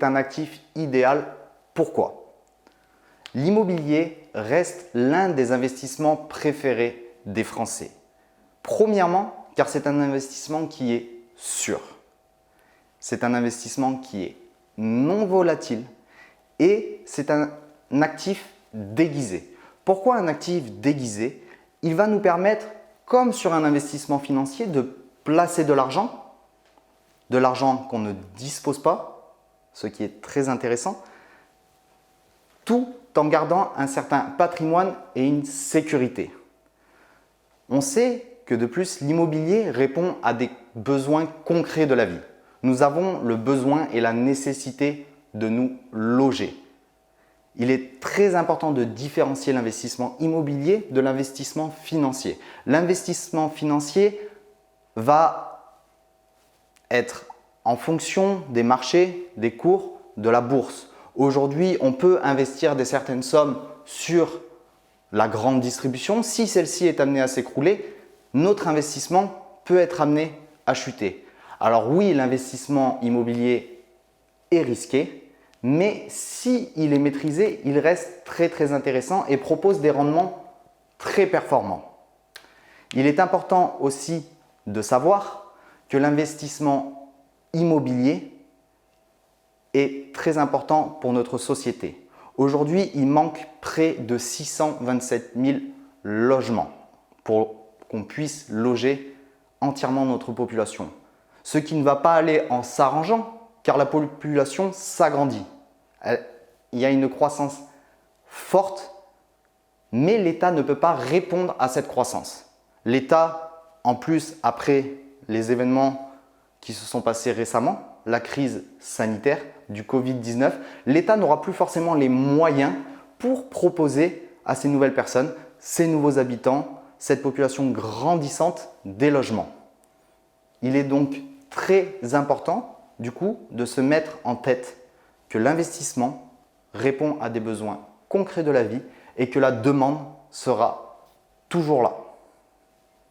est un actif idéal. Pourquoi? L'immobilier reste l'un des investissements préférés des Français. Premièrement, car c'est un investissement qui est sûr. C'est un investissement qui est non volatile et c'est un actif déguisé. Pourquoi un actif déguisé? Il va nous permettre, comme sur un investissement financier, de placer de l'argent qu'on ne dispose pas, ce qui est très intéressant, tout en gardant un certain patrimoine et une sécurité. On sait que de plus, l'immobilier répond à des besoins concrets de la vie. Nous avons le besoin et la nécessité de nous loger. Il est très important de différencier l'investissement immobilier de l'investissement financier. L'investissement financier va être en fonction des marchés, des cours, de la bourse. Aujourd'hui, on peut investir certaines sommes sur la grande distribution. Si celle-ci est amenée à s'écrouler, notre investissement peut être amené à chuter. Alors oui, l'investissement immobilier est risqué, mais s'il est maîtrisé, il reste très intéressant et propose des rendements très performants. Il est important aussi de savoir que l'investissement immobilier est très important pour notre société. Aujourd'hui, il manque près de 627 000 logements pour qu'on puisse loger entièrement notre population. Ce qui ne va pas aller en s'arrangeant car la population s'agrandit. Il y a une croissance forte, mais l'État ne peut pas répondre à cette croissance. L'État, en plus, après les événements qui se sont passés récemment, la crise sanitaire du Covid-19, l'État n'aura plus forcément les moyens pour proposer à ces nouvelles personnes, ces nouveaux habitants, cette population grandissante des logements. Il est donc très important du coup de se mettre en tête que l'investissement répond à des besoins concrets de la vie et que la demande sera toujours là.